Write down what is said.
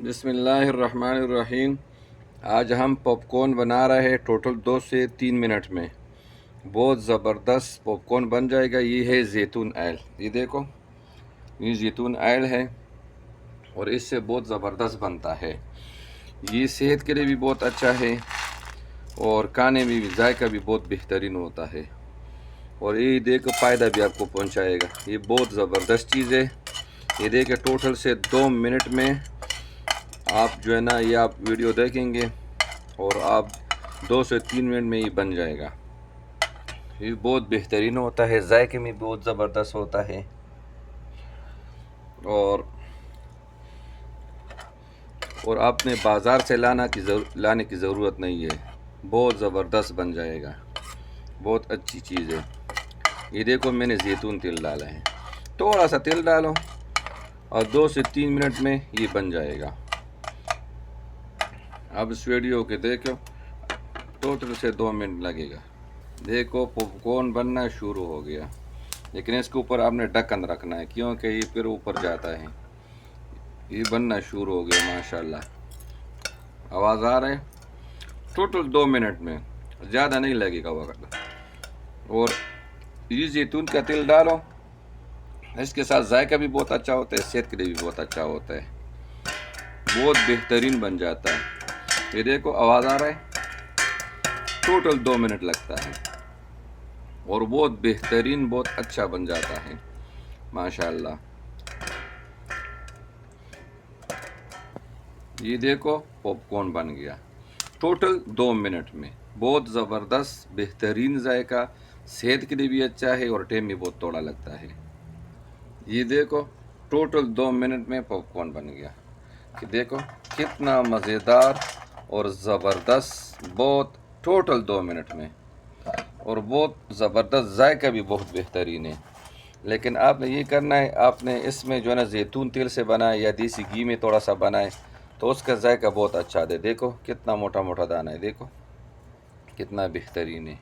بسم اللہ الرحمن الرحیم۔ آج ہم پاپ کارن بنا رہے ہیں ٹوٹل 2 سے 3 منٹ میں۔ بہت زبردست پاپ کارن بن جائے گا۔ یہ ہے زیتون آئل، یہ دیکھو، یہ زیتون آئل ہے اور اس سے بہت زبردست بنتا ہے۔ یہ صحت کے لیے بھی بہت اچھا ہے اور کھانے میں بھی ذائقہ بھی بہت بہترین ہوتا ہے، اور یہ دیکھو فائدہ بھی آپ کو پہنچائے گا۔ یہ بہت زبردست چیز ہے۔ یہ دیکھیں ٹوٹل سے 2 منٹ میں آپ جو ہے نا، یہ آپ ویڈیو دیکھیں گے اور آپ 2 سے 3 منٹ میں یہ بن جائے گا۔ یہ بہت بہترین ہوتا ہے، ذائقے میں بہت زبردست ہوتا ہے، اور آپ نے بازار سے لانے کی ضرورت نہیں ہے۔ بہت زبردست بن جائے گا، بہت اچھی چیز ہے۔ یہ دیکھو میں نے زیتون تیل ڈالا ہے، تھوڑا سا تیل ڈالو اور 2 سے 3 منٹ میں یہ بن جائے گا۔ اب اس ویڈیو کے دیکھو، ٹوٹل سے 2 منٹ لگے گا۔ دیکھو پاپ کارن بننا شروع ہو گیا، لیکن اس کے اوپر آپ نے ڈھکن رکھنا ہے کیونکہ یہ پھر اوپر جاتا ہے۔ یہ بننا شروع ہو گیا ماشاءاللہ، آواز آ رہا ہے۔ ٹوٹل 2 منٹ میں، زیادہ نہیں لگے گا وقت۔ اور یہ زیتون کا تیل ڈالو، اس کے ساتھ ذائقہ بھی بہت اچھا ہوتا ہے، صحت کے لیے بھی بہت اچھا ہوتا ہے، بہت بہترین بن جاتا ہے۔ یہ دیکھو آواز آ رہا ہے۔ ٹوٹل 2 منٹ لگتا ہے اور بہت بہترین، بہت اچھا بن جاتا ہے ماشاءاللہ۔ یہ دیکھو پاپ کارن بن گیا ٹوٹل 2 منٹ میں۔ بہت زبردست بہترین ذائقہ، صحت کے لیے بھی اچھا ہے اور ٹائم بھی بہت تھوڑا لگتا ہے۔ یہ دیکھو ٹوٹل 2 منٹ میں پاپ کارن بن گیا، کہ دیکھو کتنا مزیدار اور زبردست، بہت ٹوٹل 2 منٹ میں، اور بہت زبردست، ذائقہ بھی بہت بہترین ہے۔ لیکن آپ نے یہ کرنا ہے، آپ نے اس میں جو ہے نا زیتون تیل سے بنائے یا دیسی گھی میں تھوڑا سا بنائے تو اس کا ذائقہ بہت اچھا دے۔ دیکھو کتنا موٹا موٹا دانہ ہے، دیکھو کتنا بہترین ہے۔